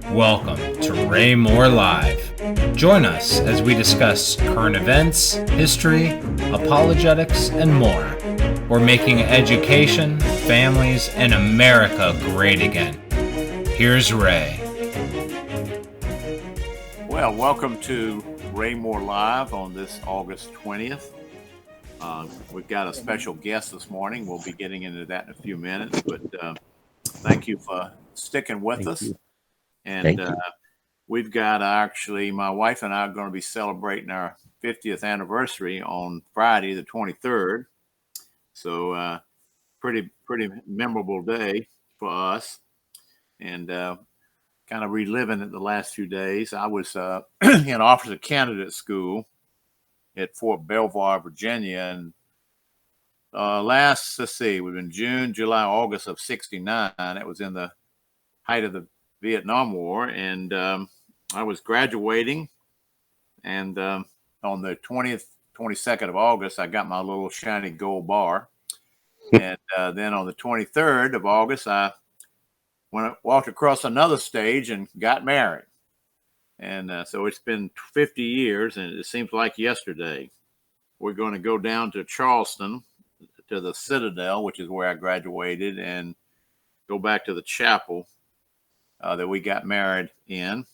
Welcome to Ray Moore Live. Join us as we discuss current events, history, apologetics, and more. We're making education, families, and America great again. Here's Ray. Well, welcome to Ray Moore Live on this August 20th. We've got a special guest this morning. We'll be getting into that in a few minutes, but thank you for sticking with us. And we've got my wife and I are going to be celebrating our 50th anniversary on Friday, the 23rd. So pretty memorable day for us, and kind of reliving it the last few days. I was in officer candidate school at Fort Belvoir, Virginia, and we've been June, July, August of '69. It was in the height of the Vietnam War, and I was graduating, and on the 22nd of August, I got my little shiny gold bar, and then on the 23rd of August, I walked across another stage and got married. And so it's been 50 years, and it seems like yesterday. We're going to go down to Charleston, to the Citadel, which is where I graduated, and go back to the chapel that we got married in.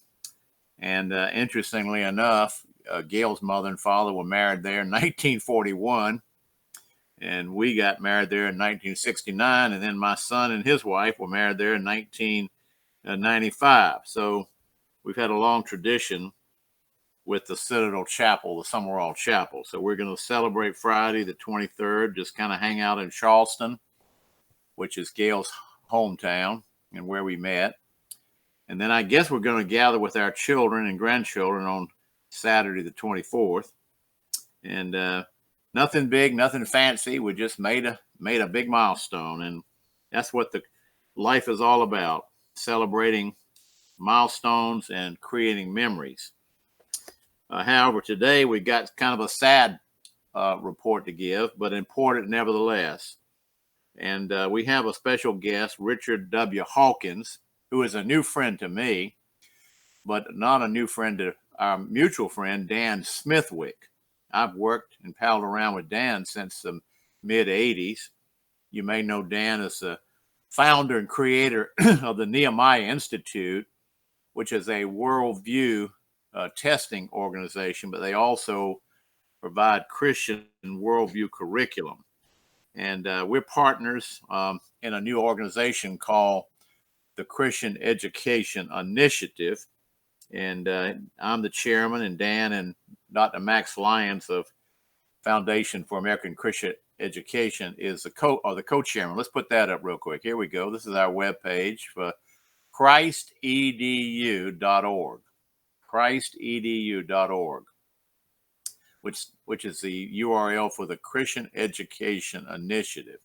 And interestingly enough, Gail's mother and father were married there in 1941, and we got married there in 1969. And then my son and his wife were married there in 1995. So we've had a long tradition with the Citadel Chapel, the Summerall Chapel. So we're going to celebrate Friday the 23rd, just kind of hang out in Charleston, which is Gail's hometown and where we met. And then I guess we're going to gather with our children and grandchildren on Saturday the 24th. And nothing big, nothing fancy. We just made a big milestone. And that's what the life is all about, celebrating milestones and creating memories. However, today we got kind of a sad report to give, but important nevertheless. And we have a special guest, Richard W. Hawkins, who is a new friend to me, but not a new friend to our mutual friend, Dan Smithwick. I've worked and palled around with Dan since the mid-'80s. You may know Dan as the founder and creator of the Nehemiah Institute, which is a worldview testing organization, but they also provide Christian worldview curriculum. And we're partners in a new organization called the Christian Education Initiative. And I'm the chairman, and Dan and Dr. Max Lyons of Foundation for American Christian Education is the co-chairman. Let's put that up real quick. Here we go. This is our webpage for christedu.org. christedu.org, which is the URL for the Christian Education Initiative.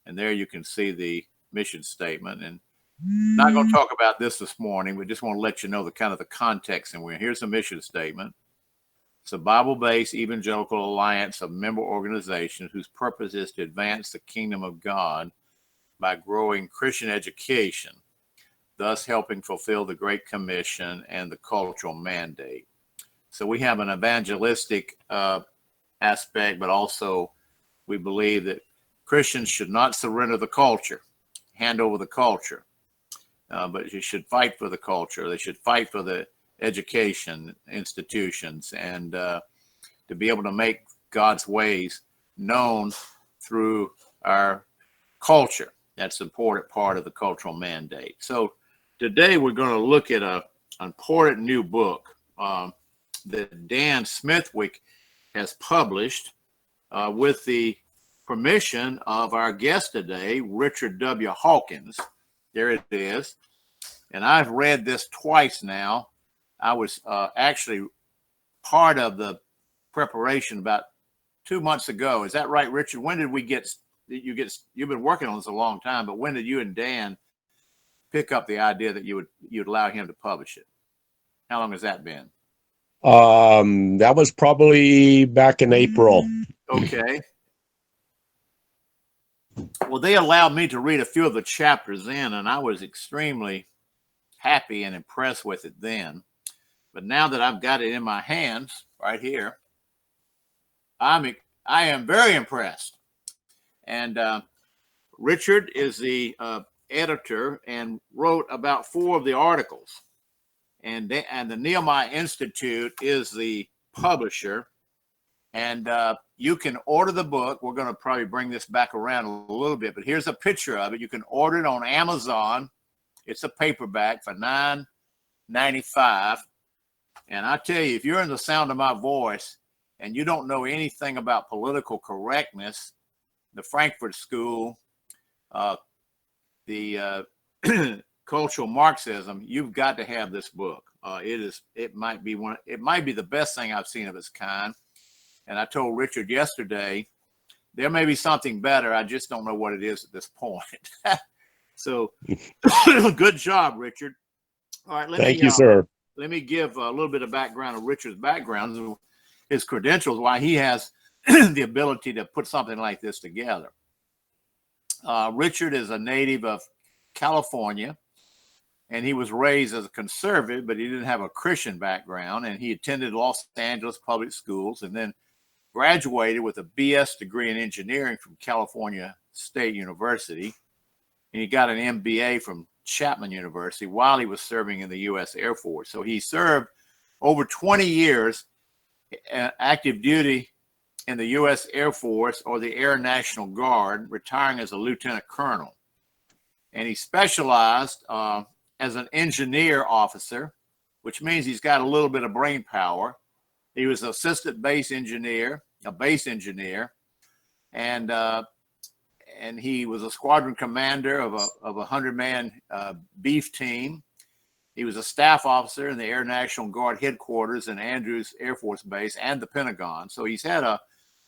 And there you can see the mission statement. And not going to talk about this morning. We just want to let you know the kind of the context. And here's the mission statement. It's a Bible-based evangelical alliance of member organizations whose purpose is to advance the kingdom of God by growing Christian education, thus helping fulfill the Great Commission and the cultural mandate. So we have an evangelistic aspect, but also we believe that Christians should not surrender the culture, hand over the culture, but you should fight for the culture. They should fight for the education institutions and to be able to make God's ways known through our culture. That's an important part of the cultural mandate. So today we're going to look at an important new book that Dan Smithwick has published with the permission of our guest today, Richard W. Hawkins. There it is. And I've read this twice now. I was actually part of the preparation about 2 months ago. Is that right, Richard? When did you've been working on this a long time, but when did you and Dan pick up the idea that you'd allow him to publish it? How long has that been? That was probably back in April. Okay. Well, they allowed me to read a few of the chapters in, and I was extremely happy and impressed with it then. But now that I've got it in my hands right here, I am very impressed. And Richard is the editor and wrote about 4 of the articles. And the Nehemiah Institute is the publisher. And you can order the book. We're going to probably bring this back around a little bit, but here's a picture of it. You can order it on Amazon. It's a paperback for $9.95. And I tell you, if you're in the sound of my voice and you don't know anything about political correctness, the Frankfurt School, the cultural Marxism, you've got to have this book. It might be the best thing I've seen of its kind. And I told Richard yesterday, there may be something better. I just don't know what it is at this point. So good job, Richard. All right. Thank you, sir. Let me give a little bit of background of Richard's background, his credentials, why he has the ability to put something like this together. Richard is a native of California, and he was raised as a conservative, but he didn't have a Christian background, and he attended Los Angeles public schools and then graduated with a BS degree in engineering from California State University. And he got an MBA from Chapman University while he was serving in the U.S. Air Force. So he served over 20 years active duty in the U.S. Air Force or the Air National Guard, retiring as a lieutenant colonel. And he specialized as an engineer officer, which means he's got a little bit of brain power. He was an assistant base engineer, and he was a squadron commander of a 100-man beef team. He was a staff officer in the Air National Guard headquarters in Andrews Air Force Base and the Pentagon. So he's had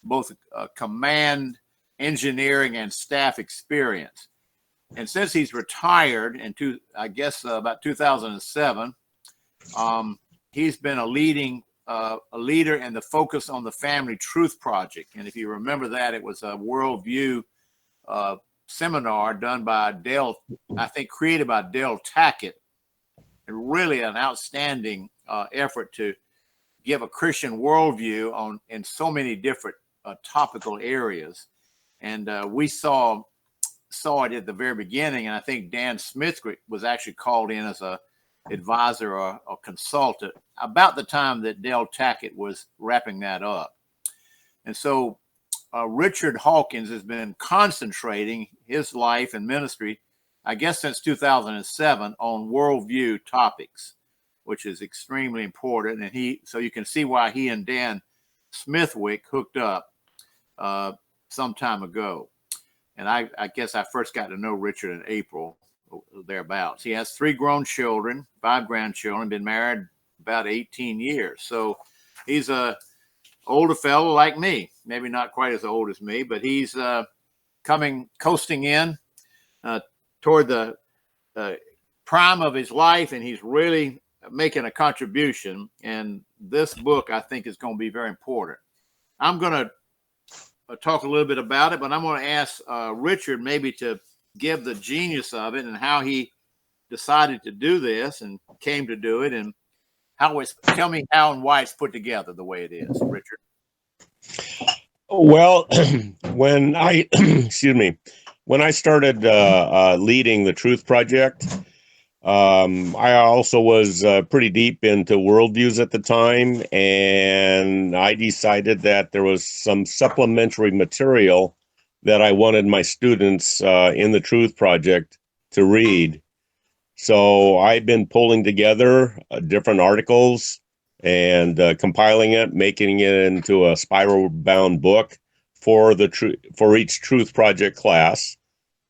both a command, engineering, and staff experience. And since he's retired in about 2007, he's been a leader in the Focus on the Family Truth Project. And if you remember that, it was a worldview seminar done by created by Dale Tackett, and really an outstanding effort to give a Christian worldview in so many different topical areas. And we saw it at the very beginning, and I think Dan Smithwick was actually called in as a advisor or consultant about the time that Dale Tackett was wrapping that up. And so Richard Hawkins has been concentrating his life and ministry, I guess, since 2007 on worldview topics, which is extremely important. And so you can see why he and Dan Smithwick hooked up some time ago. And I guess I first got to know Richard in April, thereabouts. He has 3 grown children, 5 grandchildren, been married about 18 years. So he's a older fellow like me, maybe not quite as old as me, but he's coasting in toward the prime of his life, and he's really making a contribution. And this book, I think, is going to be very important. I'm going to talk a little bit about it, but I'm going to ask Richard maybe to give the genius of it and how he decided to do this and came to do it, and tell me how and why it's put together the way it is, Richard. Well, when I started leading the Truth Project, I also was pretty deep into worldviews at the time, and I decided that there was some supplementary material that I wanted my students in the Truth Project to read. So I've been pulling together different articles and compiling it, making it into a spiral-bound book for each Truth Project class.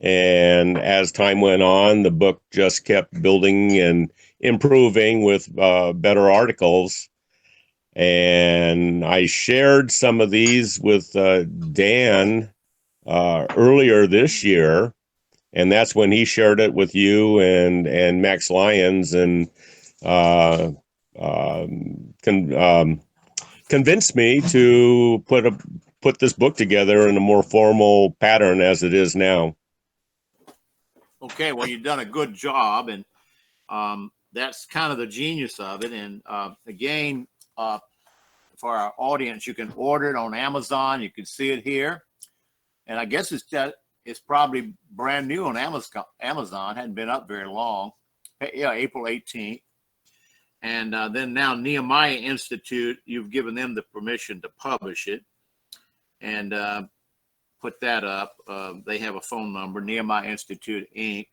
And as time went on, the book just kept building and improving with better articles. And I shared some of these with Dan earlier this year, and that's when he shared it with you and Max Lyons, and convinced me to put this book together in a more formal pattern as it is now. Okay, well, you've done a good job, and that's kind of the genius of it. And again, for our audience, you can order it on Amazon. You can see it here. And I guess it's probably brand new on Amazon. Hadn't been up very long. Yeah, April 18th. And then now Nehemiah Institute, you've given them the permission to publish it and put that up. They have a phone number, Nehemiah Institute Inc.,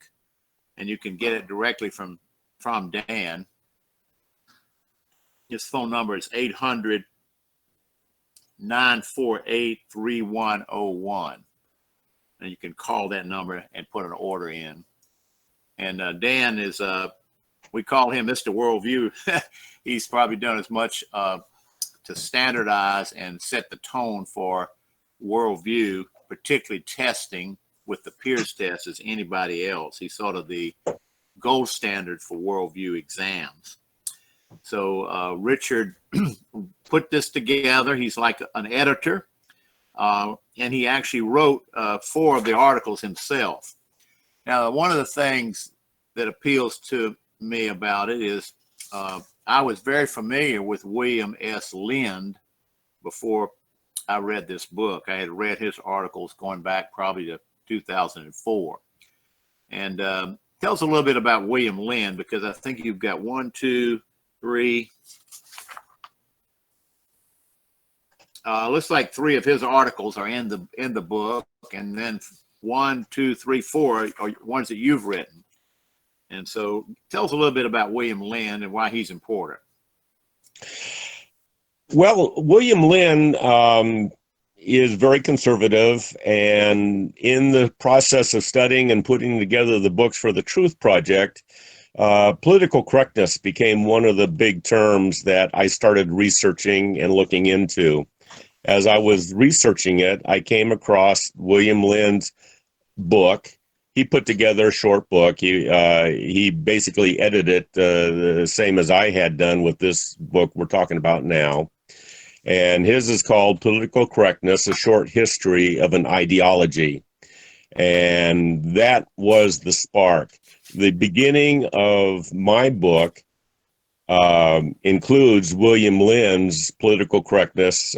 and you can get it directly from Dan. His phone number is 800-948-3101. And you can call that number and put an order in. And Dan is, we call him Mr. Worldview. He's probably done as much to standardize and set the tone for worldview, particularly testing with the Pearce test, as anybody else. He's sort of the gold standard for worldview exams. So Richard put this together. He's like an editor, and he actually wrote 4 of the articles himself. Now, one of the things that appeals to me about it is I was very familiar with William S. Lind before I read this book. I had read his articles going back probably to 2004. And tell us a little bit about William Lind, because I think you've got 1, 2, 3. Looks like 3 of his articles are in the book, and then 1, 2, 3, 4 are ones that you've written. And so tell us a little bit about William Lind and why he's important. Well, William Lind is very conservative, and in the process of studying and putting together the books for the Truth Project, political correctness became one of the big terms that I started researching and looking into. As I was researching it, I came across William Lind's book. He put together a short book. He basically edited it the same as I had done with this book we're talking about now. And his is called Political Correctness, A Short History of an Ideology. And that was the spark. The beginning of my book includes William Lind's Political Correctness,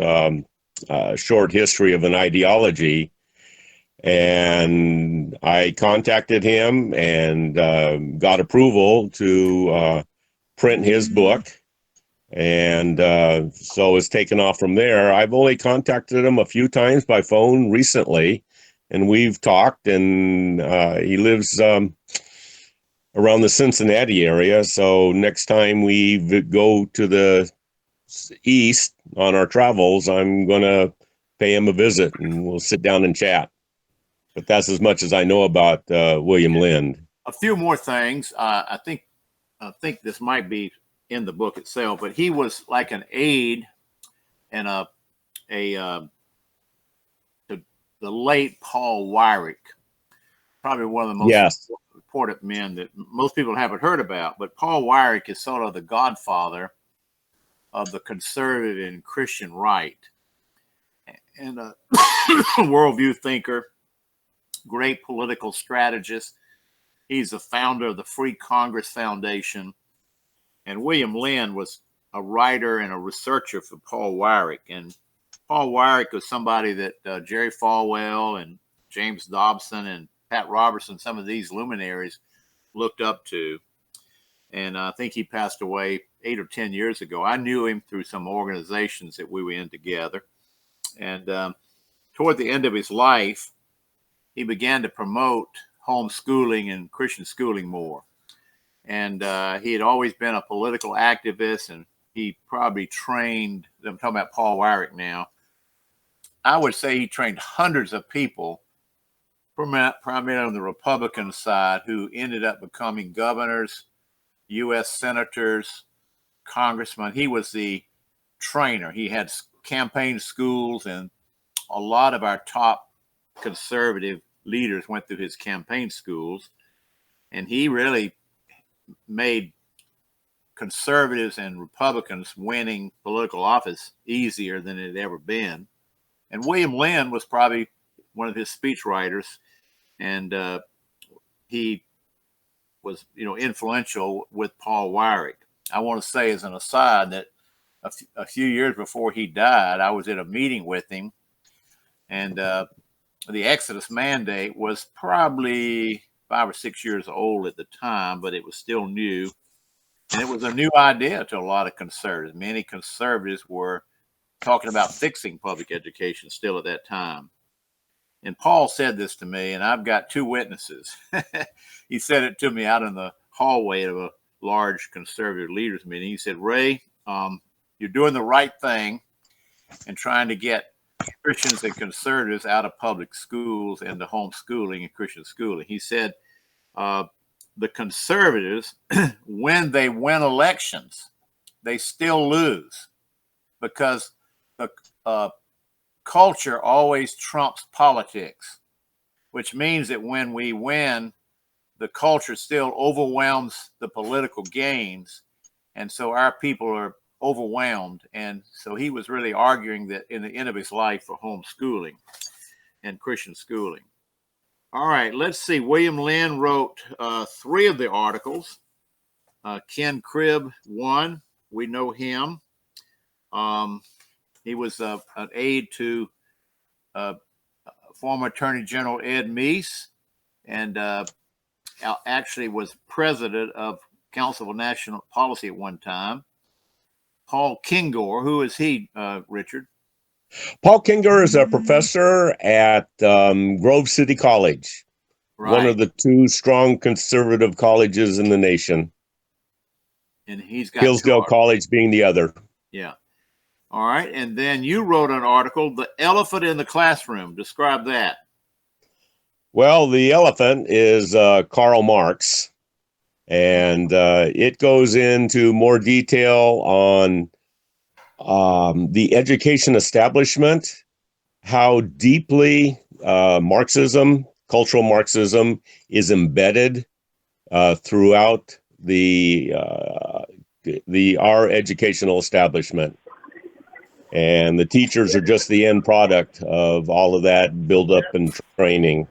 Short History of an Ideology. And I contacted him and got approval to print his book. And so it's taken off from there. I've only contacted him a few times by phone recently, and we've talked, and he lives around the Cincinnati area. So next time we go to the east on our travels, I'm going to pay him a visit, and we'll sit down and chat. But that's as much as I know about William Lind. A few more things. I think this might be in the book itself, but he was like an aide and the late Paul Weyrich, probably one of the most important men that most people haven't heard about. But Paul Weyrich is sort of the godfather of the conservative and Christian right, and a worldview thinker, great political strategist. He's the founder of the Free Congress Foundation. And William Lind was a writer and a researcher for Paul Weyrich. And Paul Weyrich was somebody that Jerry Falwell and James Dobson and Pat Robertson, some of these luminaries, looked up to. And I think he passed away 8 or 10 years ago. I knew him through some organizations that we were in together. And toward the end of his life, he began to promote homeschooling and Christian schooling more. And he had always been a political activist, and he probably trained, I'm talking about Paul Weyrich now, I would say he trained hundreds of people, primarily on the Republican side, who ended up becoming governors, U.S. senators, congressmen. He was the trainer. He had campaign schools, and a lot of our top conservative leaders went through his campaign schools. And he really made conservatives and Republicans winning political office easier than it had ever been. And William Lind was probably one of his speechwriters, and he was influential with Paul Weyrich. I want to say as an aside that a few years before he died, I was at a meeting with him, and the Exodus Mandate was probably 5 or 6 years old at the time, but it was still new. And it was a new idea to a lot of conservatives. Many conservatives were talking about fixing public education still at that time. And Paul said this to me, and I've got two witnesses. He said it to me out in the hallway of a large conservative leaders meeting. He said, Ray, you're doing the right thing and trying to get Christians and conservatives out of public schools and the homeschooling and Christian schooling. He said, the conservatives, when they win elections, they still lose because the culture always trumps politics, which means that when we win, the culture still overwhelms the political gains. And so our people are overwhelmed. And so he was really arguing that in the end of his life for homeschooling and Christian schooling. All right, let's see. William Lynn wrote 3 of the articles. Ken Cribb, 1. We know him. He was an aide to former Attorney General Ed Meese, and actually was president of Council of National Policy at one time. Paul Kengor, who is he, Richard? Paul Kengor is a professor at Grove City College, one of the 2 strong conservative colleges in the nation. And he's got Hillsdale College being the other. Yeah. All right. And then you wrote an article, The Elephant in the Classroom. Describe that. Well, the elephant is Karl Marx, and it goes into more detail on the education establishment, how deeply Marxism, cultural Marxism, is embedded throughout our educational establishment. And the teachers are just the end product of all of that build-up and training.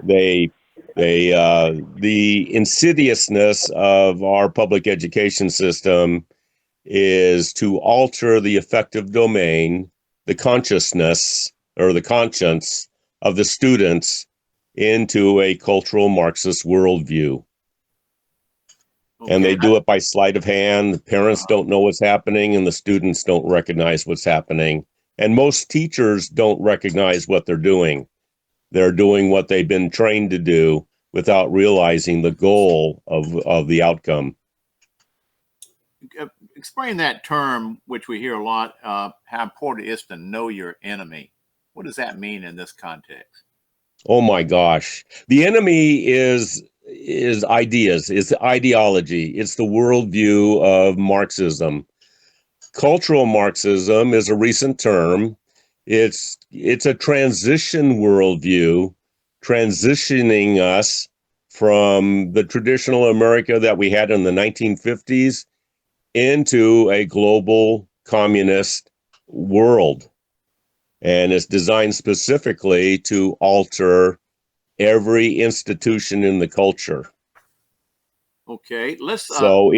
The insidiousness of our public education system is to alter the affective domain, the consciousness or the conscience of the students into a cultural Marxist worldview. Okay. And they do it by sleight of hand. The parents don't know what's happening and the students don't recognize what's happening. And most teachers don't recognize what they're doing. They're doing what they've been trained to do without realizing the goal of the outcome. Explain that term, which we hear a lot, how important it is to know your enemy. What does that mean in this context? Oh my gosh. The enemy is ideas, it's ideology, it's the worldview of Marxism. Cultural Marxism is a recent term. It's a transition worldview, transitioning us from the traditional America that we had in the 1950s into a global communist world. And it's designed specifically to alter every institution in the culture. Okay, let's. So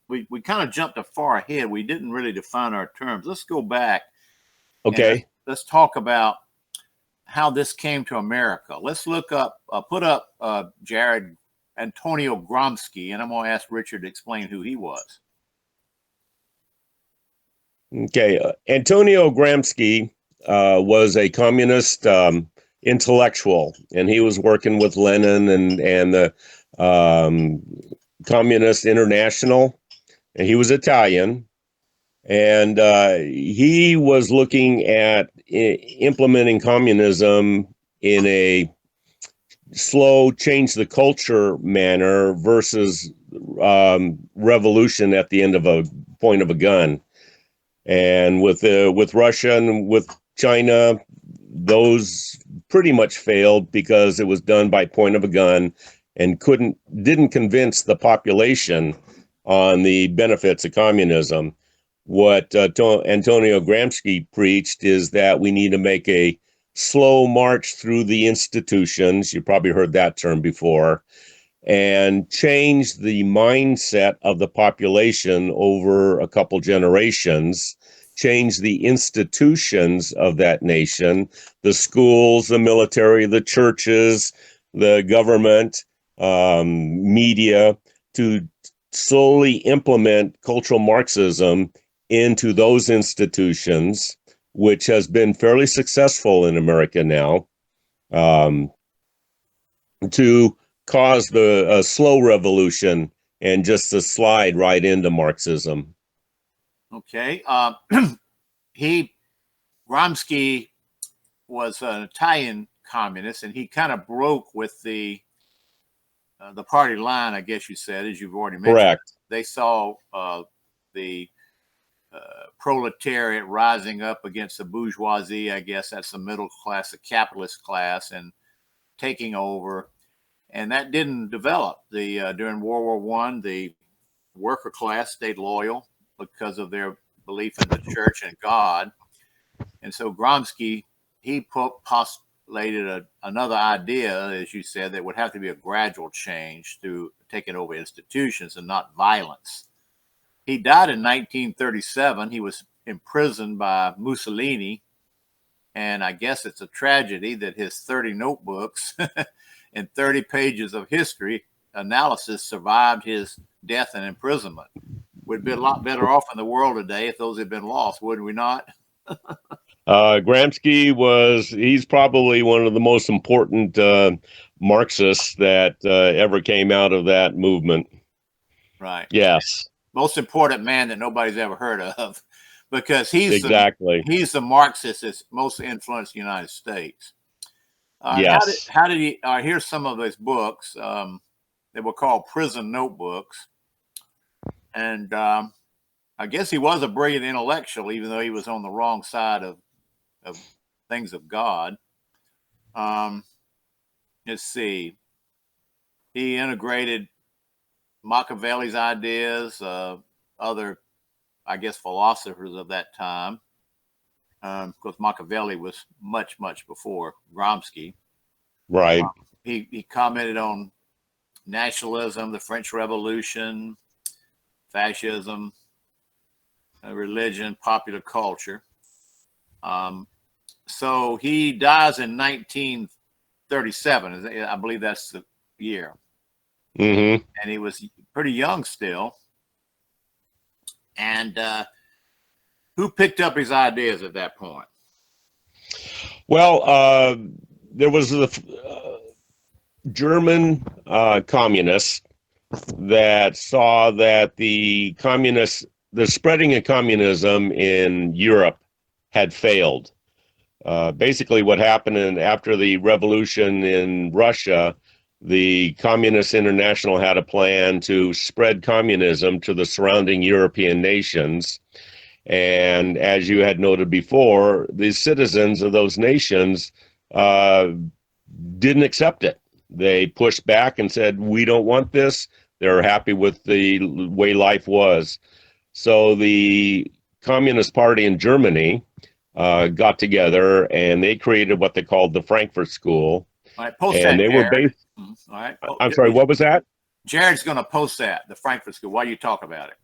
we kind of jumped far ahead. We didn't really define our terms. Let's go back. Okay. Let's talk about how this came to America. Let's look up, put up Jared Antonio Gramsci, and I'm going to ask Richard to explain who he was. Okay, Antonio Gramsci was a communist intellectual, and he was working with Lenin and the Communist International, and he was Italian, and he was looking at implementing communism in a slow change the culture manner versus revolution at the end of a point of a gun. And with Russia and with China, those pretty much failed because it was done by point of a gun and didn't convince the population on the benefits of communism. What Antonio Gramsci preached is that we need to make a slow march through the institutions. You probably heard that term before. and change the mindset of the population over a couple generations, change the institutions of that nation, the schools, the military, the churches, the government, media, to slowly implement cultural Marxism into those institutions, which has been fairly successful in America now, to cause the slow revolution and just to slide right into Marxism. Okay. Gramsci was an Italian communist, and he kind of broke with the party line, I guess you said, as you've already mentioned. Correct. They saw the proletariat rising up against the bourgeoisie. I guess that's the middle class, the capitalist class, and taking over. And that didn't develop. During World War One, the worker class stayed loyal because of their belief in the church and God. And so Gramsci, he postulated another idea, as you said, that would have to be a gradual change through taking over institutions and not violence. He died in 1937. He was imprisoned by Mussolini. And I guess it's a tragedy that his 30 notebooks and 30 pages of history analysis survived his death and imprisonment. We'd be a lot better off in the world today if those had been lost, wouldn't we not? Gramsci he's probably one of the most important Marxists that ever came out of that movement. Right. Yes. Most important man that nobody's ever heard of, because he's the Marxist that's most influenced the United States. Yes. How did he? Here's some of his books. They were called prison notebooks, and I guess he was a brilliant intellectual, even though he was on the wrong side of things of God. Let's see. He integrated Machiavelli's ideas, other, I guess, philosophers of that time, because Machiavelli was much, much before Gramsci. Right. He commented on nationalism, the French Revolution, fascism, religion, popular culture. So he dies in 1937. I believe that's the year. Mm-hmm. And he was pretty young still. And who picked up his ideas at that point? Well, there was the German communists that saw that the spreading of communism in Europe had failed. Basically, what happened after the revolution in Russia, the Communist International had a plan to spread communism to the surrounding European nations. And as you had noted before, the citizens of those nations didn't accept it. They pushed back and said, we don't want this. They're happy with the way life was. So the Communist Party in Germany got together and they created what they called the Frankfurt School. All right, post and that, they Jared. were based. All right. I'm sorry, what was that? Jared's going to post that, the Frankfurt School, while you talk about it.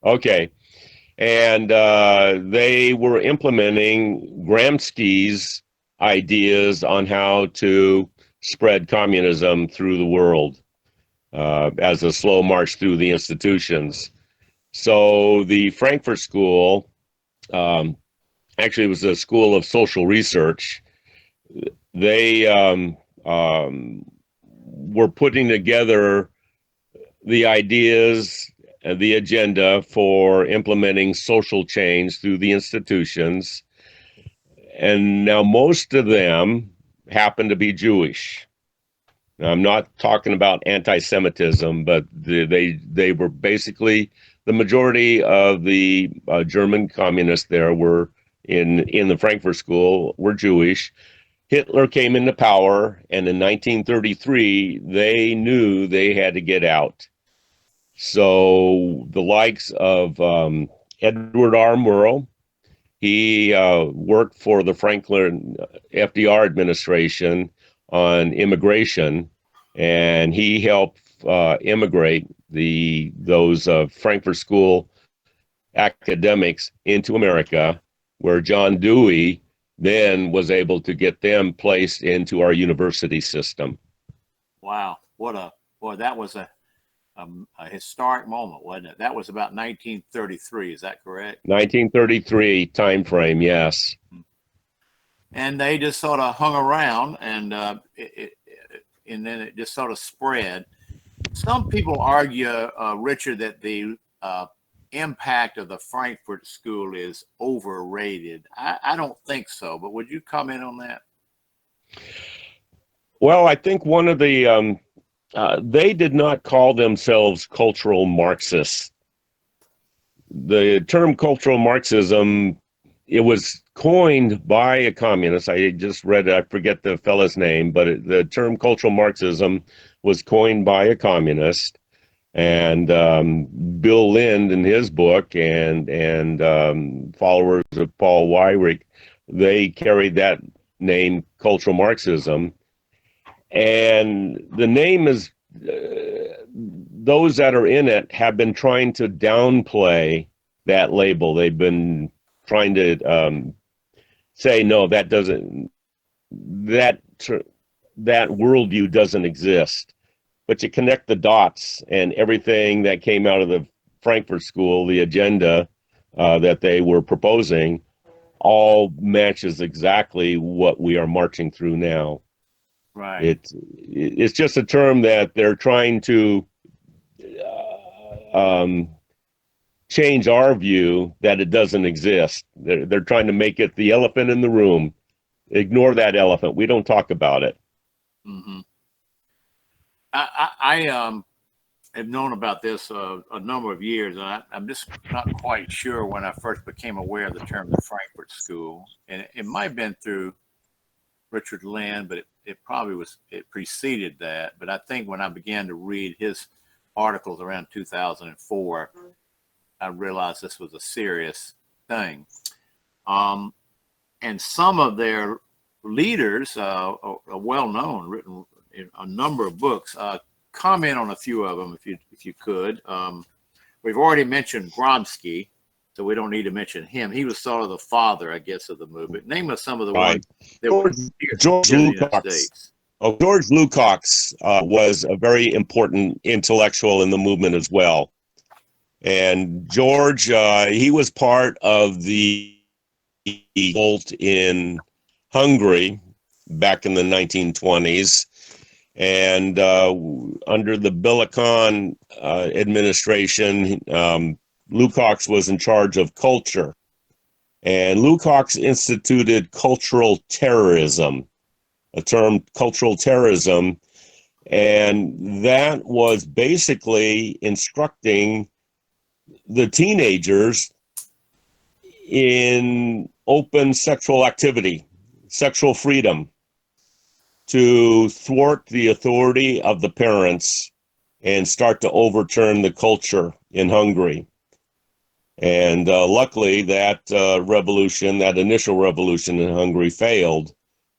Okay. And they were implementing Gramsci's ideas on how to spread communism through the world as a slow march through the institutions. So the Frankfurt School actually was a school of social research. They were putting together the ideas, the agenda for implementing social change through the institutions. And now most of them happen to be Jewish. Now, I'm not talking about anti-Semitism, but they were basically, the majority of the German communists there were in the Frankfurt School were Jewish. Hitler came into power, and in 1933, they knew they had to get out. So the likes of Edward R. Murrow, he worked for the Franklin FDR administration on immigration, and he helped immigrate those Frankfurt School academics into America, where John Dewey then was able to get them placed into our university system. Wow, that was a historic moment, wasn't it? That was about 1933. Is that correct? 1933 time frame, yes. And they just sort of hung around, and then it just sort of spread. Some people argue, Richard, that the impact of the Frankfurt School is overrated. I don't think so, but would you comment on that? Well, I think one of the they did not call themselves cultural Marxists. The term cultural Marxism, it was coined by a communist. I just read it, I forget the fellow's name, but the term cultural Marxism was coined by a communist. And Bill Lind, in his book, and followers of Paul Weyrich, they carried that name, cultural Marxism. And the name is, those that are in it have been trying to downplay that label. They've been trying to say, no, that worldview doesn't exist. But you connect the dots, and everything that came out of the Frankfurt School, the agenda that they were proposing, all matches exactly what we are marching through now. Right. It's just a term that they're trying to change our view that it doesn't exist. They're trying to make it the elephant in the room. Ignore that elephant. We don't talk about it. Mm-hmm. I have known about this a number of years, and I'm just not quite sure when I first became aware of the term the Frankfurt School. And it might have been through Richard Lind, but it preceded that. But I think when I began to read his articles around 2004, I realized this was a serious thing. And some of their leaders are well known, written in a number of books. Comment on a few of them if you could. We've already mentioned Gramsci, so we don't need to mention him. He was sort of the father, I guess, of the movement. Name us some of the ones that were George here in the United States. George Lukács was a very important intellectual in the movement as well. And George, he was part of the revolt in Hungary back in the 1920s. And under the Béla Kun administration, Lukács was in charge of culture. And Lukács instituted cultural terrorism, a term, cultural terrorism. And that was basically instructing the teenagers in open sexual activity, sexual freedom, to thwart the authority of the parents and start to overturn the culture in Hungary. And luckily that revolution, that initial revolution in Hungary failed,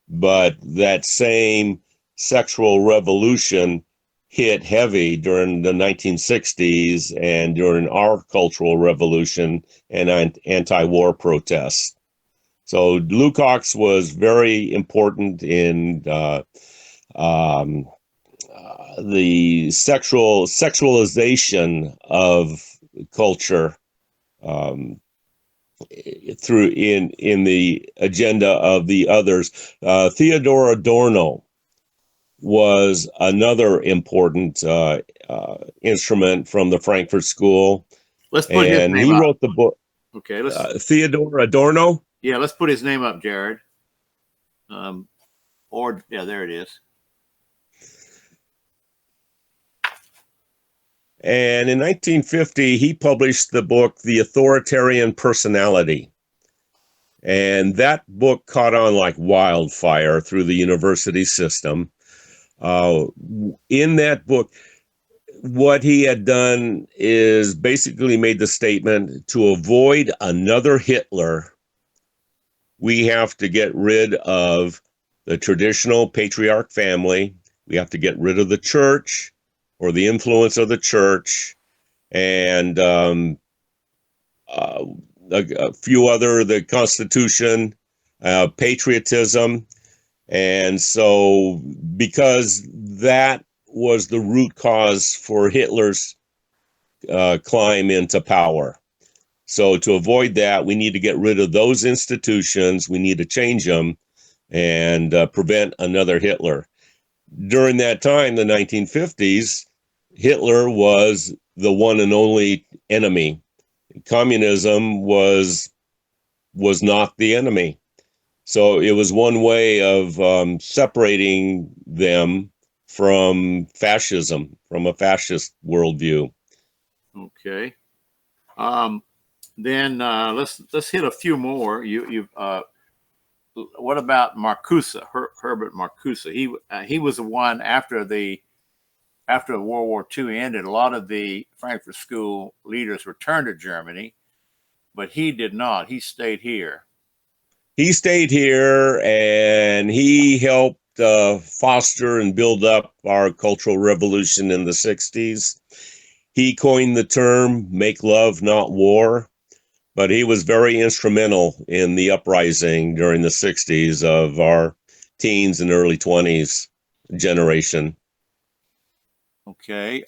but that same sexual revolution hit heavy during the 1960s and during our cultural revolution and anti-war protests. So Lukács was very important in the sexualization of culture through in the agenda of the others. Theodor Adorno was another important instrument from the Frankfurt School. Let's put his name he up. wrote the book. Okay, Theodor Adorno. Yeah, let's put his name up, Jared. Yeah, there it is. And in 1950, he published the book, The Authoritarian Personality. And that book caught on like wildfire through the university system. In that book, what he had done is basically made the statement, to avoid another Hitler, we have to get rid of the traditional patriarch family. We have to get rid of the church. or the influence of the church, and a few other, the Constitution, patriotism. And so because that was the root cause for Hitler's climb into power. So to avoid that, we need to get rid of those institutions. We need to change them and prevent another Hitler. During that time, the 1950s, Hitler was the one and only enemy. Communism was not the enemy. So it was one way of separating them from fascism, from a fascist worldview. Okay. Then let's hit a few more. What about Marcuse, Herbert Marcuse? He was the one after World War II ended. A lot of the Frankfurt School leaders returned to Germany, but he did not. He stayed here. He stayed here, and he helped foster and build up our Cultural Revolution in the 60s. He coined the term "make love, not war," but he was very instrumental in the uprising during the 60s of our teens and early 20s generation. Okay.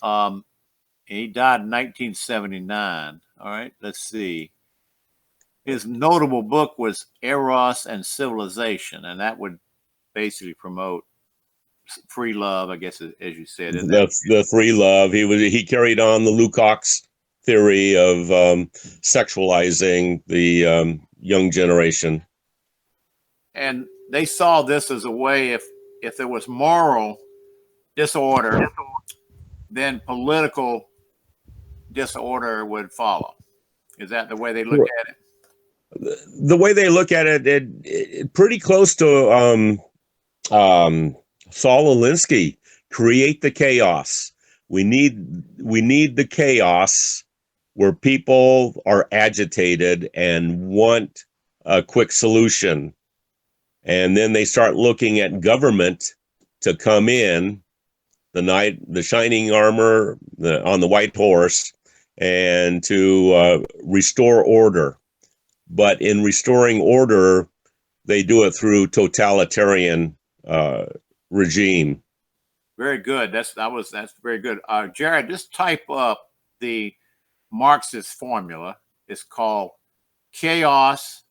He died in 1979. All right. Let's see. His notable book was Eros and Civilization, and that would basically promote free love, I guess, as you said. That's the free love. He carried on the Lukács theory of sexualizing the young generation. And they saw this as a way, if there was moral disorder, then political disorder would follow. Is that the way they look at it? The way they look at it pretty close to Saul Alinsky, create the chaos. We need the chaos where people are agitated and want a quick solution. And then they start looking at government to come in, the shining armor on the white horse, and to restore order. But in restoring order, they do it through totalitarian regime. Very good. That's very good. Jared, just type up the Marxist formula. It's called chaos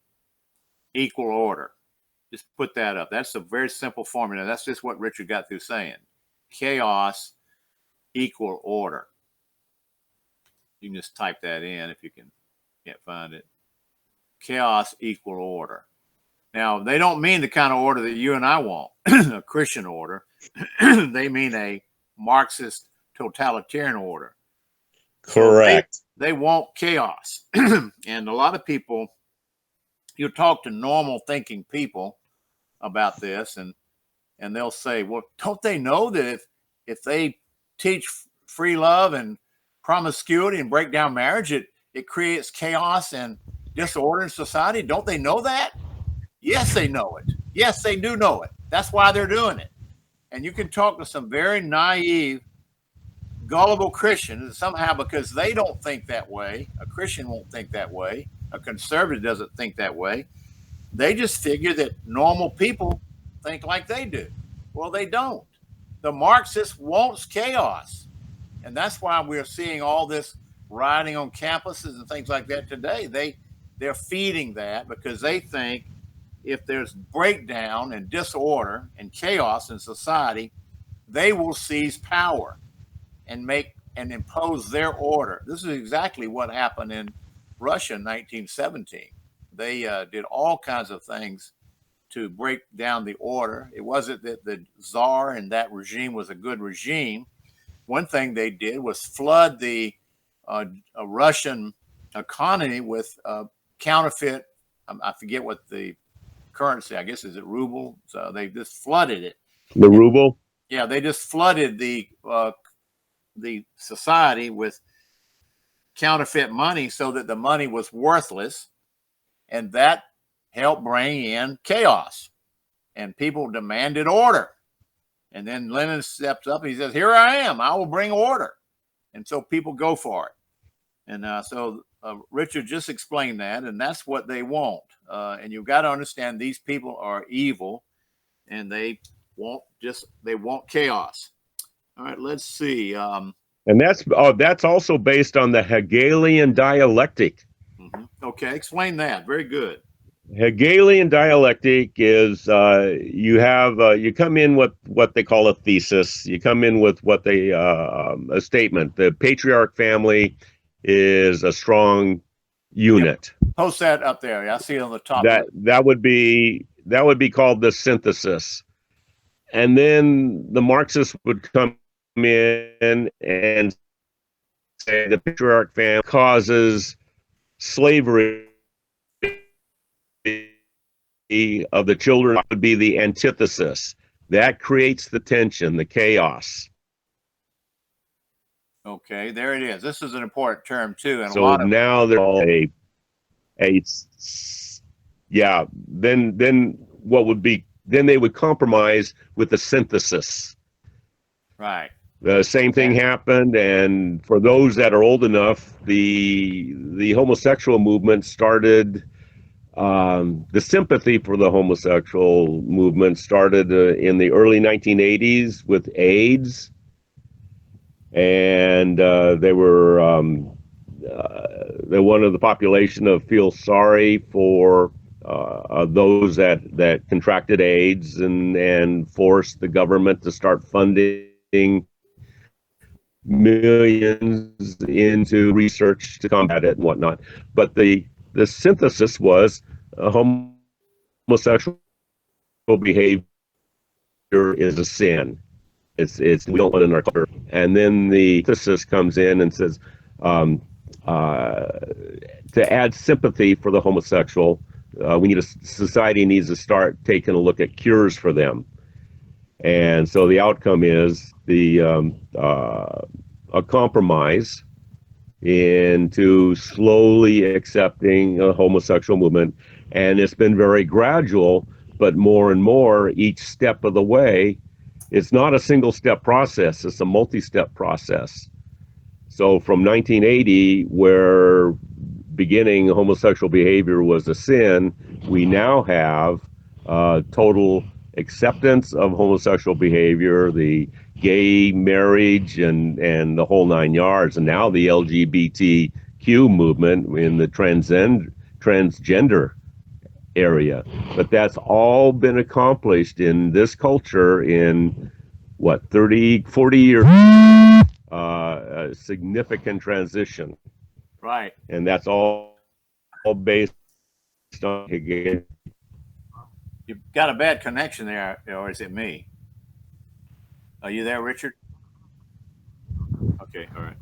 equal order. Just put that up. That's a very simple formula. That's just what Richard got through saying. Chaos equal order. You can just type that in if you can't find it. Chaos equal order. Now, they don't mean the kind of order that you and I want, a Christian order. They mean a Marxist totalitarian order. Correct. So they want chaos. And a lot of people, you talk to normal thinking people about this, and they'll say, well, don't they know that if they teach free love and promiscuity and break down marriage, it creates chaos and disorder in society? Don't they know that? Yes, they know it. Yes, they do know it. That's why they're doing it. And you can talk to some very naive, gullible Christians, and somehow because they don't think that way, a Christian won't think that way, a conservative doesn't think that way, they just figure that normal people think like they do. Well, they don't. The Marxist wants chaos. And that's why we're seeing all this rioting on campuses and things like that today. They're feeding that because they think if there's breakdown and disorder and chaos in society, they will seize power and impose their order. This is exactly what happened in Russia in 1917. They did all kinds of things to break down the order. It wasn't that the Tsar and that regime was a good regime. One thing they did was flood the Russian economy with counterfeit, I forget what the currency, I guess, is it ruble? So they just flooded it. The ruble? Yeah, they just flooded the society with counterfeit money so that the money was worthless, and that helped bring in chaos, and people demanded order. And then Lenin steps up and he says, "Here I am. I will bring order." And so people go for it. And so Richard just explained that, and that's what they want. And you've got to understand these people are evil, and they want chaos. All right, let's see. And that's also based on the Hegelian dialectic. Okay, explain that. Very good. Hegelian dialectic is you come in with what they call a thesis. You come in with what they a statement. The patriarch family is a strong unit. Yep. Post that up there. I see it on the top. That would be called the synthesis. And then the Marxists would come in and say the patriarch family causes slavery of the children would be the antithesis. That creates the tension, the chaos. Okay, there it is. This is an important term too. And so now they're all then they would compromise with the synthesis. Right. The same thing happened, and for those that are old enough, the homosexual movement started. The sympathy for the homosexual movement started in the early 1980s with AIDS, and they wanted the population to feel sorry for those that contracted AIDS, and forced the government to start funding millions into research to combat it and whatnot. But the synthesis was homosexual behavior is a sin. It's we don't want it in our culture. And then the synthesis comes in and says to add sympathy for the homosexual, society needs to start taking a look at cures for them. And so the outcome is a compromise into slowly accepting a homosexual movement. And it's been very gradual, but more and more each step of the way. It's not a single step process, it's a multi-step process. So from 1980, where beginning homosexual behavior was a sin, we now have total acceptance of homosexual behavior, the gay marriage and the whole nine yards, and now the LGBTQ movement in the transgender area. But that's all been accomplished in this culture in 40 years, a significant transition. Right. And that's all based on Hegel. You've got a bad connection there, or is it me? Are you there, Richard? Okay, all right.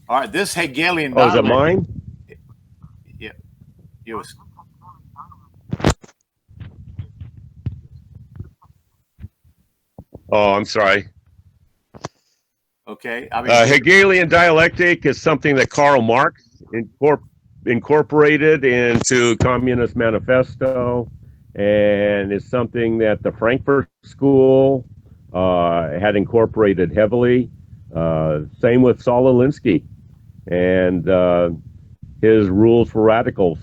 All right, this Hegelian dialect. Oh, is it mine? Yeah. Yours. Oh, I'm sorry. Okay. I mean, Hegelian dialectic is something that Karl Marx incorporated into Communist Manifesto, and it's something that the Frankfurt School had incorporated heavily. Same with Saul Alinsky and his rules for radicals.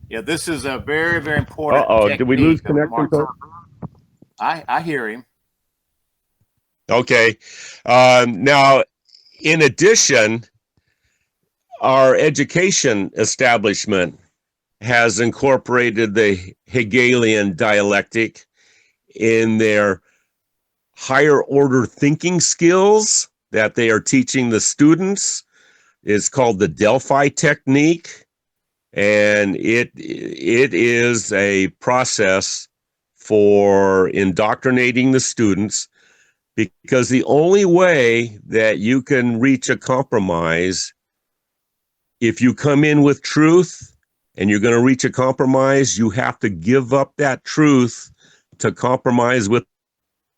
Yeah, this is a very, very important. Did we lose connection? I hear him. Okay. Now, in addition, our education establishment has incorporated the Hegelian dialectic in their higher order thinking skills that they are teaching the students. It's called the Delphi technique, and it is a process for indoctrinating the students, because the only way that you can reach a compromise, if you come in with truth and you're going to reach a compromise, you have to give up that truth to compromise with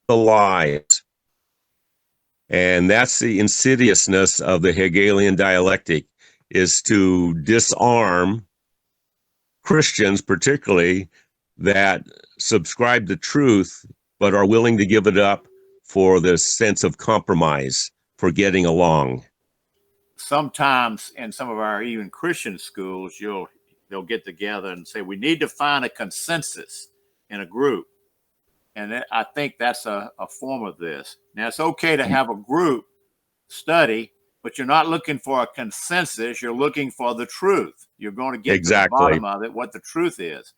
the lies. And that's the insidiousness of the Hegelian dialectic, is to disarm Christians particularly that subscribe to truth, but are willing to give it up for the sense of compromise, for getting along. Sometimes in some of our even Christian schools, they'll get together and say, we need to find a consensus in a group. And I think that's a form of this. Now, it's okay to have a group study, but you're not looking for a consensus. You're looking for the truth. You're going to get to the bottom of it, what the truth is.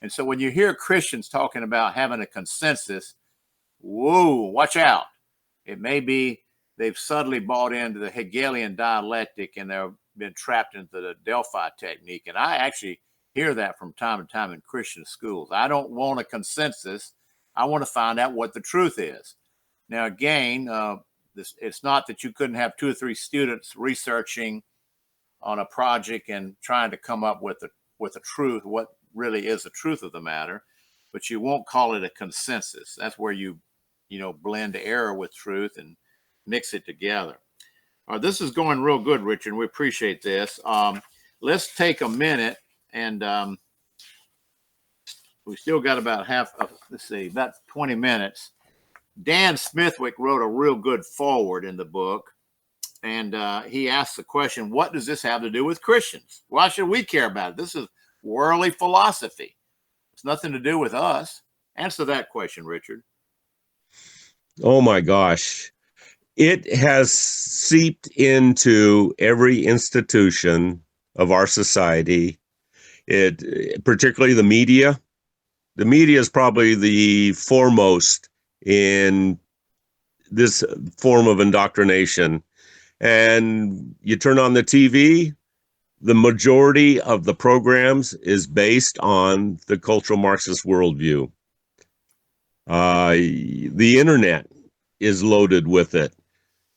And so when you hear Christians talking about having a consensus, whoa, watch out. It may be they've subtly bought into the Hegelian dialectic and they've been trapped into the Delphi technique. And I actually hear that from time to time in Christian schools. I don't want a consensus. I want to find out what the truth is. Now, again, it's not that you couldn't have 2 or 3 students researching on a project and trying to come up with the truth, what really is the truth of the matter, but you won't call it a consensus. That's where you blend error with truth and mix it together. All right, this is going real good, Richard. We appreciate this. Let's take a minute, and we still got about about 20 minutes. Dan Smithwick wrote a real good foreword in the book, and he asked the question, what does this have to do with Christians? Why should we care about it? This is worldly philosophy. It's nothing to do with us. Answer that question, Richard. Oh my gosh. It has seeped into every institution of our society. Particularly the media. The media is probably the foremost in this form of indoctrination. And you turn on the TV, the majority of the programs is based on the cultural Marxist worldview. The internet is loaded with it.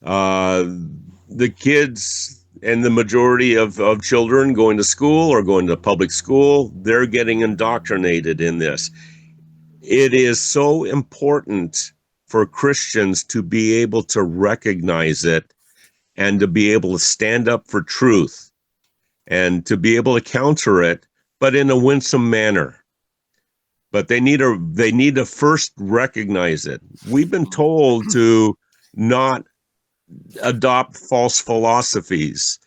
The kids and the majority of children going to school or going to public school, they're getting indoctrinated in this. It is so important for Christians to be able to recognize it and to be able to stand up for truth and to be able to counter it, but in a winsome manner. But they need to first recognize it. We've been told to not adopt false philosophies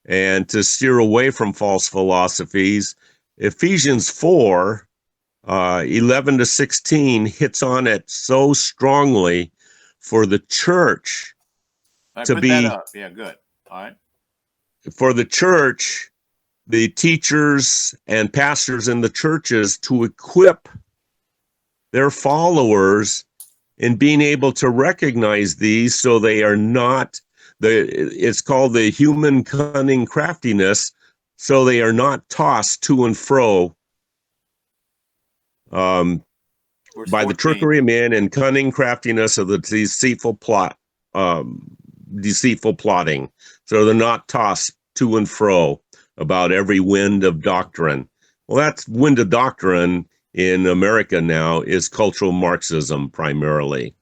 and to steer away from false philosophies. Ephesians 4, 11 to 16 hits on it so strongly for the church to be. That up. Yeah, good. All right. For the church, the teachers and pastors in the churches to equip their followers in being able to recognize these so they are not it's called the human cunning craftiness, so they are not tossed to and fro by the trickery of men and cunning craftiness of the deceitful plotting. So they're not tossed to and fro about every wind of doctrine. Well, that's wind of doctrine in America now is cultural Marxism primarily.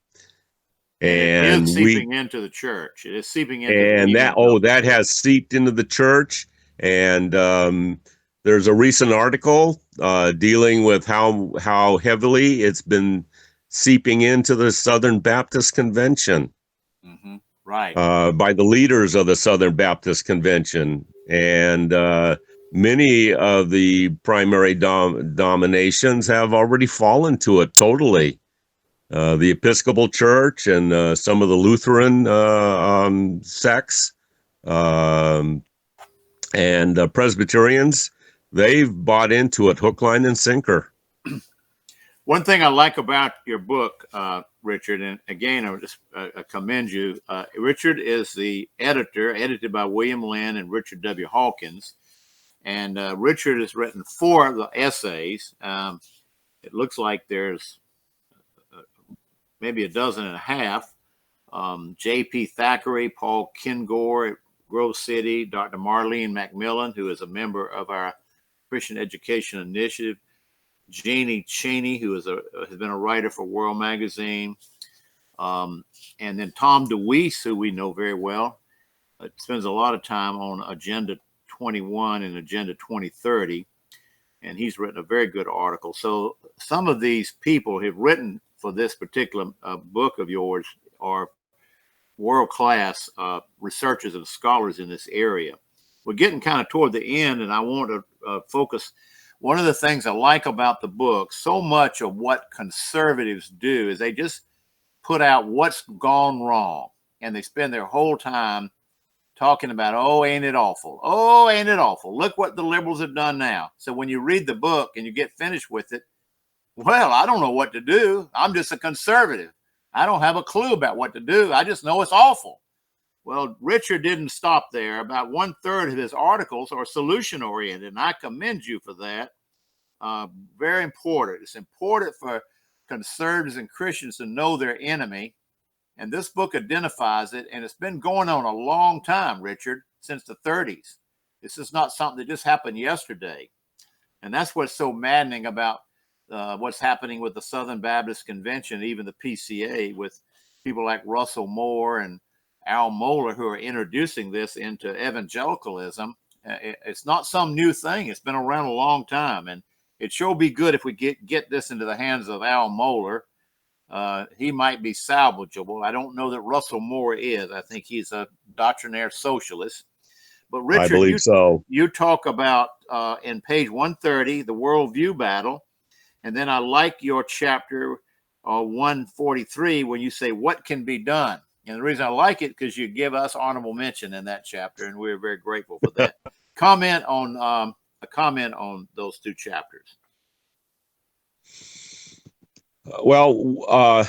And it is seeping into the church. It is seeping into that has seeped into the church. And there's a recent article dealing with how heavily it's been seeping into the Southern Baptist Convention. Mm-hmm. Right. By the leaders of the Southern Baptist Convention. And many of the primary dominations have already fallen to it totally. The Episcopal Church and some of the Lutheran sects and Presbyterians, they've bought into it hook, line, and sinker. One thing I like about your book, Richard, and again, I would just commend you. Richard is the edited by William Lynn and Richard W. Hawkins. And Richard has written 4 of the essays. It looks like there's maybe a dozen and a half. J.P. Thackeray, Paul Kengor at Grove City, Dr. Marlene Macmillan, who is a member of our Christian Education Initiative, Jeannie Cheney, who has been a writer for World Magazine, and then Tom DeWeese, who we know very well, spends a lot of time on Agenda 21 and Agenda 2030. and he's written a very good article. So some of these people have written for this particular book of yours are world-class researchers and scholars in this area. We're getting kind of toward the end, and I want to focus. One of the things I like about the book, so much of what conservatives do is they just put out what's gone wrong, and they spend their whole time talking about, oh, ain't it awful? Oh, ain't it awful? Look what the liberals have done now. So when you read the book and you get finished with it, well, I don't know what to do. I'm just a conservative. I don't have a clue about what to do. I just know it's awful. Well, Richard didn't stop there. About 1/3 of his articles are solution oriented, and I commend you for that. Very important. It's important for conservatives and Christians to know their enemy. And this book identifies it, and it's been going on a long time, Richard, since the 30s. This is not something that just happened yesterday. And that's what's so maddening about what's happening with the Southern Baptist Convention, even the PCA, with people like Russell Moore and Al Mohler who are introducing this into evangelicalism. It's not some new thing. It's been around a long time. And it sure be good if we get this into the hands of Al Mohler. He might be salvageable. I don't know that Russell Moore is. I think he's a doctrinaire socialist. But Richard, I believe so. You talk about in page 130, the worldview battle. And then I like your chapter 143 when you say what can be done. And the reason I like it because you give us honorable mention in that chapter, and we're very grateful for that. Comment on those two chapters. Well,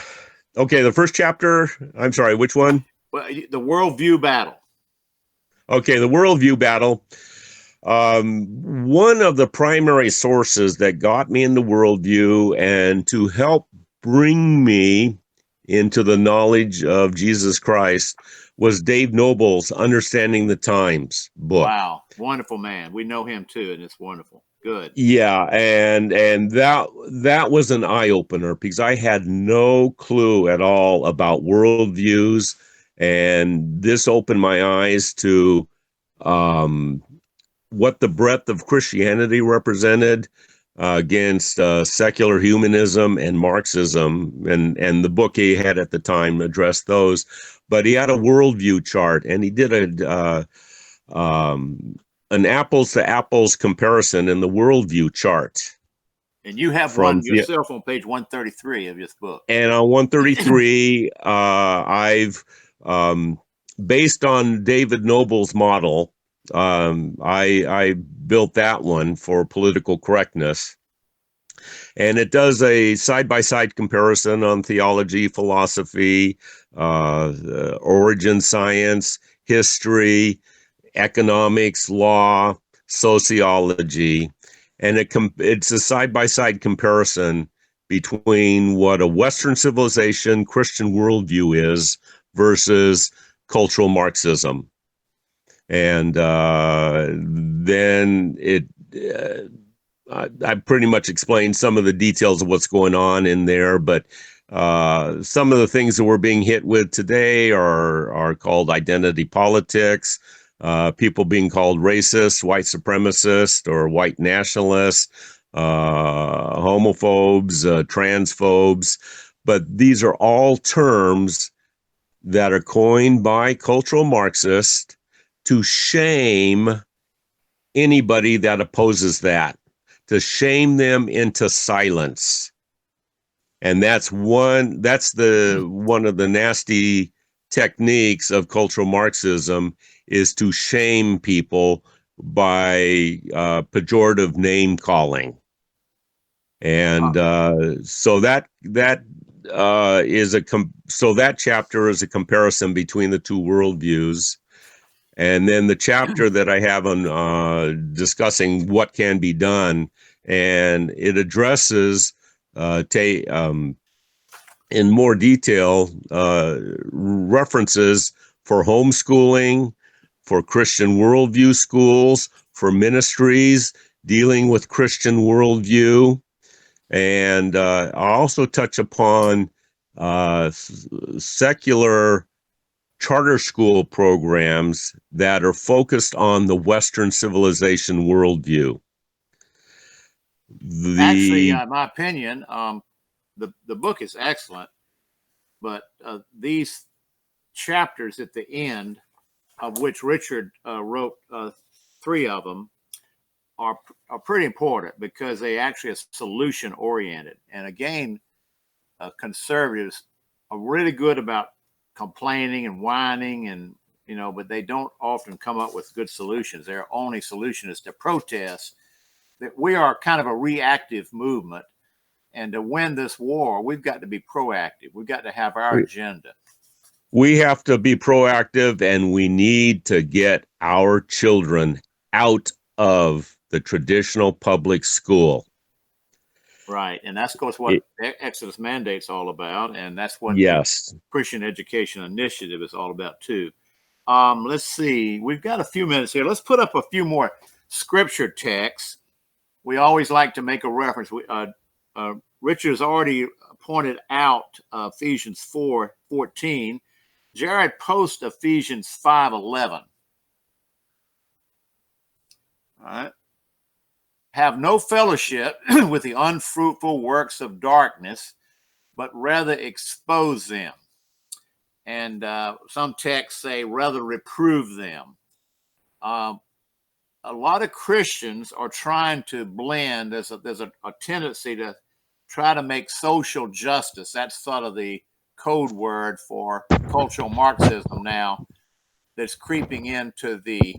okay, the first chapter, I'm sorry, which one? Well, the worldview battle. Okay, the worldview battle. One of the primary sources that got me into worldview and to help bring me into the knowledge of Jesus Christ was Dave Noble's Understanding the Times book. Wow, wonderful man. We know him too, and it's wonderful. Good. Yeah, and that was an eye-opener because I had no clue at all about worldviews, and this opened my eyes to what the breadth of Christianity represented against secular humanism and Marxism, and the book he had at the time addressed those. But he had a worldview chart, and he did an apples to apples comparison in the worldview chart. And you have one yourself on page 133 of this book. And on 133, I've based on David Noble's model. I built that one for political correctness, and it does a side-by-side comparison on theology, philosophy, origin science, history, economics, law, sociology, and it's a side-by-side comparison between what a Western civilization Christian worldview is versus cultural Marxism. And then I pretty much explained some of the details of what's going on in there, but some of the things that we're being hit with today are called identity politics, people being called racist, white supremacist, or white nationalists, homophobes, transphobes. But these are all terms that are coined by cultural Marxists to shame anybody that opposes that, to shame them into silence. And that's one of the nasty techniques of cultural Marxism, is to shame people by pejorative name calling. And so that chapter is a comparison between the two worldviews. And then the chapter that I have on discussing what can be done, and it addresses in more detail references for homeschooling, for Christian worldview schools, for ministries dealing with Christian worldview. And I'll also touch upon secular charter school programs that are focused on the Western civilization worldview. Actually, in my opinion, the book is excellent, but these chapters at the end, of which Richard wrote 3 of them, are pretty important because they actually are solution oriented. And again, conservatives are really good about complaining and whining, and but they don't often come up with good solutions. Their only solution is to protest. That we are kind of a reactive movement, and to win this war, we've got to be proactive. We've got to have our agenda. We have to be proactive, and we need to get our children out of the traditional public school. Right. And that's, of course, what Exodus Mandate's all about. And that's what yes, the Christian Education Initiative is all about, too. Let's see. We've got a few minutes here. Let's put up a few more scripture texts. We always like to make a reference. Richard has already pointed out Ephesians 4:14. Jared posts Ephesians 5:11. All right. Have no fellowship with the unfruitful works of darkness, but rather expose them. And some texts say rather reprove them. A lot of Christians are trying to blend. There's a tendency to try to make social justice. That's sort of the code word for cultural Marxism now that's creeping into the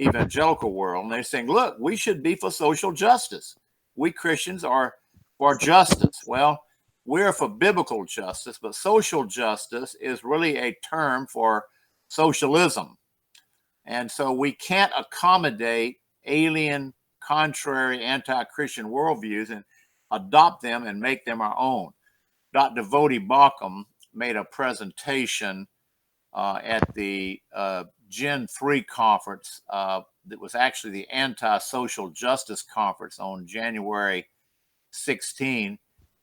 evangelical world. And they're saying, look, we should be for social justice. We Christians are for justice. Well, we're for biblical justice, but social justice is really a term for socialism. And so we can't accommodate alien, contrary, anti-Christian worldviews and adopt them and make them our own. Dr. Voddie Baucham made a presentation at the Gen 3 conference that was actually the Anti-Social Justice Conference on January 16,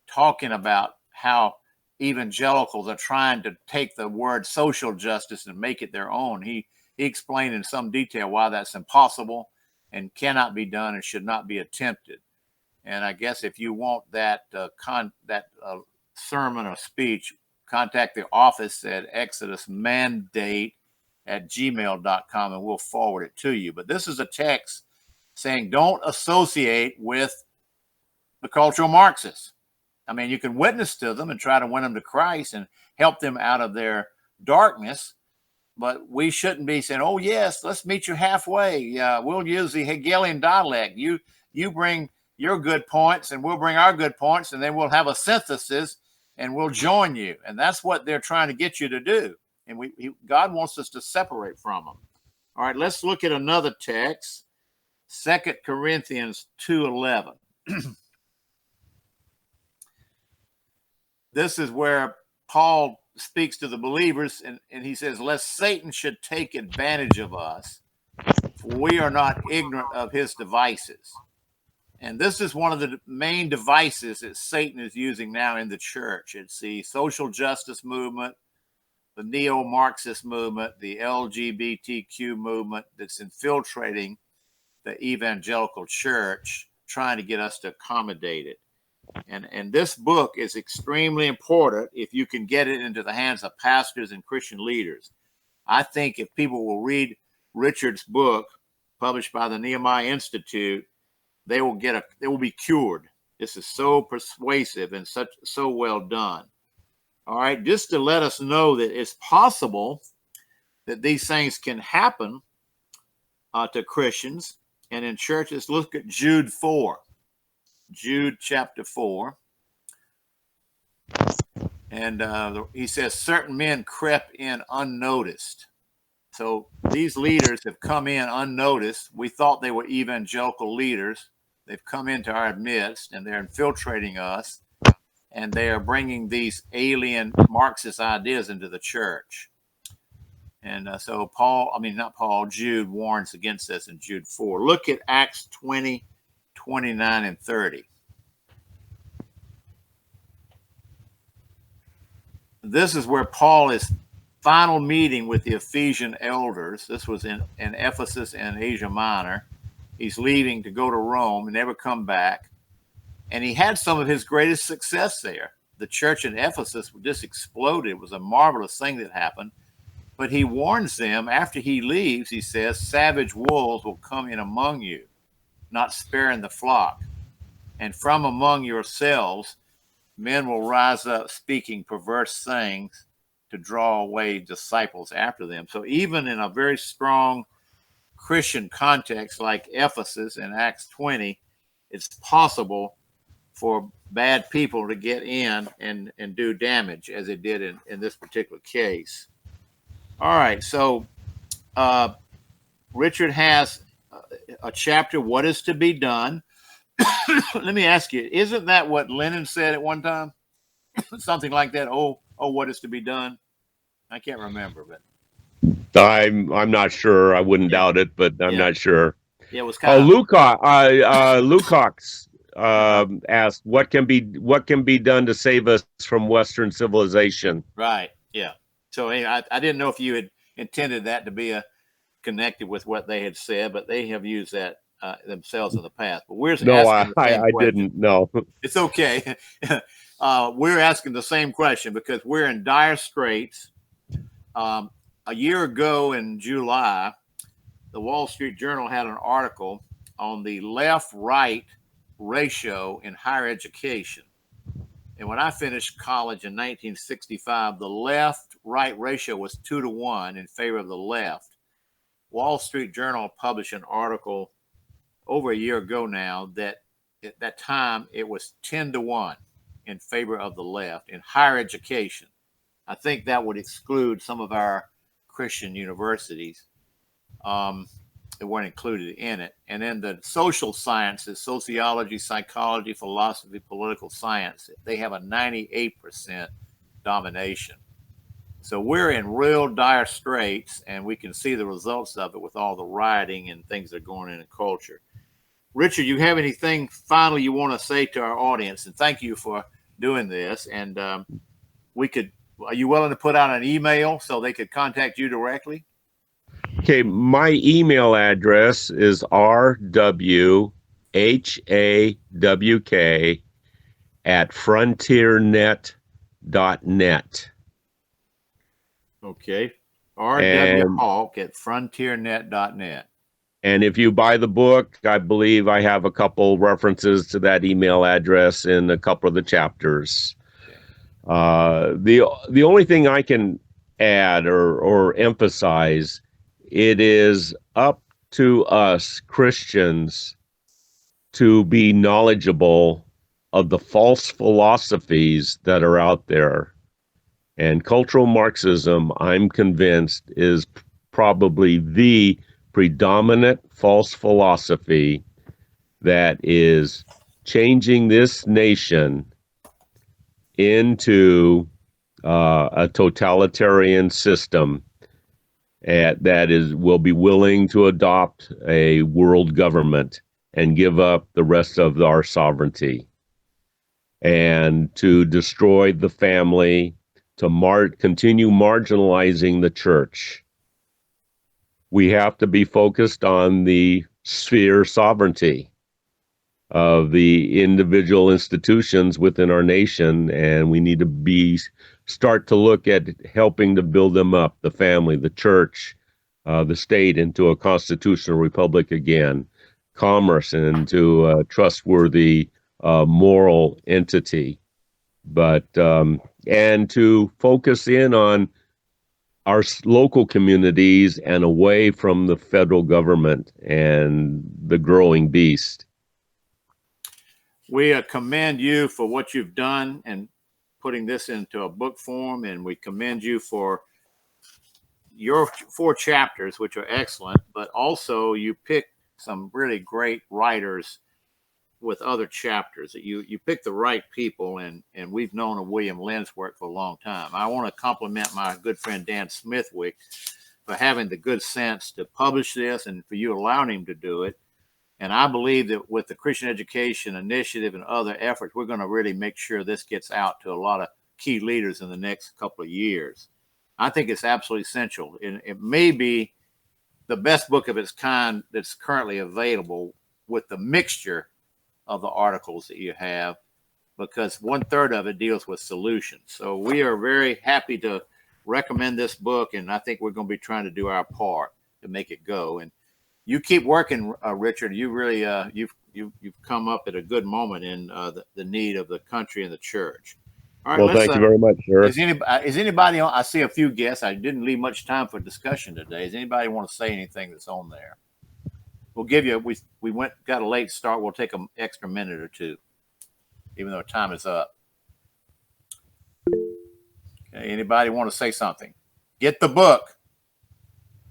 talking about how evangelicals are trying to take the word social justice and make it their own. He explained in some detail why that's impossible and cannot be done and should not be attempted. And I guess if you want that sermon or speech, contact the office at exodusmandate@gmail.com and we'll forward it to you. But this is a text saying don't associate with the cultural Marxists. I mean, you can witness to them and try to win them to Christ and help them out of their darkness, but we shouldn't be saying, oh, yes, let's meet you halfway. We'll use the Hegelian dialect. You bring your good points and we'll bring our good points, and then we'll have a synthesis and we'll join you. And that's what they're trying to get you to do. And God wants us to separate from them. All right, let's look at another text, 2 Corinthians 2:11. This is where Paul speaks to the believers, and he says, lest Satan should take advantage of us, for we are not ignorant of his devices. And this is one of the main devices that Satan is using now in the church. It's the social justice movement, the neo-Marxist movement, the LGBTQ movement that's infiltrating the evangelical church, trying to get us to accommodate it. And this book is extremely important if you can get it into the hands of pastors and Christian leaders. I think if people will read Richard's book, published by the Nehemiah Institute, they will be cured. This is so persuasive and so well done. All right, just to let us know that it's possible that these things can happen to Christians and in churches. Look at Jude 4. Jude chapter 4. And he says, certain men crept in unnoticed. So these leaders have come in unnoticed. We thought they were evangelical leaders. They've come into our midst and they're infiltrating us. And they are bringing these alien Marxist ideas into the church. And so Jude warns against this in Jude 4. Look at Acts 20, 29 and 30. This is where Paul is final meeting with the Ephesian elders. This was in Ephesus and Asia Minor. He's leaving to go to Rome and never come back. And he had some of his greatest success there. The church in Ephesus just exploded. It was a marvelous thing that happened. But he warns them after he leaves, he says, savage wolves will come in among you, not sparing the flock. And from among yourselves, men will rise up speaking perverse things to draw away disciples after them. So even in a very strong Christian context like Ephesus in Acts 20, it's possible for bad people to get in and do damage, as it did in this particular case. All right, so Richard has a chapter, What is to be Done. Let me ask you, isn't that what Lenin said at one time? Something like that. Oh, what is to be done? I can't remember, but I'm not sure. I wouldn't doubt it, but I'm not sure. Yeah, it was kind of Lukács asked, what can be done to save us from Western civilization? Right. Yeah. So I didn't know if you had intended that to be connected with what they had said, but they have used that themselves in the past. But we're asking I didn't. No, it's okay. We're asking the same question because we're in dire straits. A year ago in July, the Wall Street Journal had an article on the left-right ratio in higher education. And when I finished college in 1965, the left-right ratio was 2-to-1 in favor of the left. Wall Street Journal published an article over a year ago now that at that time it was 10-to-1 in favor of the left in higher education. I think that would exclude some of our Christian universities that weren't included in it. And then the social sciences, sociology, psychology, philosophy, political science, they have a 98% domination. So we're in real dire straits, and we can see the results of it with all the rioting and things that are going on in culture. Richard, you have anything final you want to say to our audience? And thank you for doing this. And are you willing to put out an email so they could contact you directly? Okay, my email address is rwhawk@frontiernet.net. Okay, rwhawk@frontiernet.net. And if you buy the book, I believe I have a couple references to that email address in a couple of the chapters. The only thing I can add or emphasize, it is up to us Christians to be knowledgeable of the false philosophies that are out there. And cultural Marxism, I'm convinced, is probably the predominant false philosophy that is changing this nation into a totalitarian system that will be willing to adopt a world government and give up the rest of our sovereignty, and to destroy the family, to continue marginalizing the church. We have to be focused on the sphere sovereignty of the individual institutions within our nation, and we need to start to look at helping to build them up, the family, the church, the state, into a constitutional republic again, commerce into a trustworthy moral entity, and to focus in on our local communities and away from the federal government and the growing beast. We commend you for what you've done and putting this into a book form, and we commend you for your 4 chapters, which are excellent, but also you picked some really great writers with other chapters. You picked the right people, and we've known of William Lynn's work for a long time. I want to compliment my good friend Dan Smithwick for having the good sense to publish this and for you allowing him to do it. And I believe that with the Christian Education Initiative and other efforts, we're going to really make sure this gets out to a lot of key leaders in the next couple of years. I think it's absolutely essential. And it may be the best book of its kind that's currently available, with the mixture of the articles that you have, because 1/3 of it deals with solutions. So we are very happy to recommend this book, and I think we're going to be trying to do our part to make it go. And you keep working, Richard. You really you've come up at a good moment in the need of the country and the church. All right, Well, thank you very much, sir. Is anybody on? I see a few guests. I didn't leave much time for discussion today. Does anybody want to say anything that's on there? We'll give you. We got a late start. We'll take an extra minute or two, even though time is up. Okay, anybody want to say something? Get the book.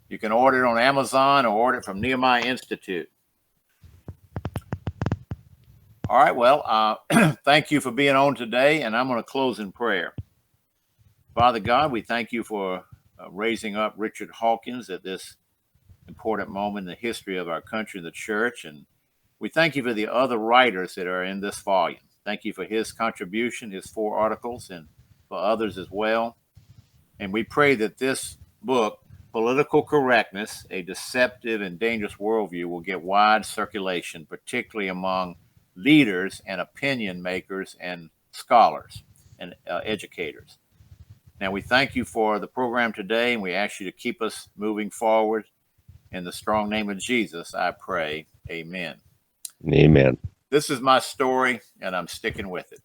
You can order it on Amazon or order it from Nehemiah Institute. All right, well, thank you for being on today, and I'm going to close in prayer. Father God, we thank you for raising up Richard Hawkins at this important moment in the history of our country and the church, and we thank you for the other writers that are in this volume. Thank you for his contribution, his 4 articles, and for others as well. And we pray that this book, Political Correctness, a Deceptive and Dangerous Worldview, will get wide circulation, particularly among leaders and opinion makers and scholars and educators. Now, we thank you for the program today, and we ask you to keep us moving forward. In the strong name of Jesus, I pray. Amen. Amen. This is my story, and I'm sticking with it.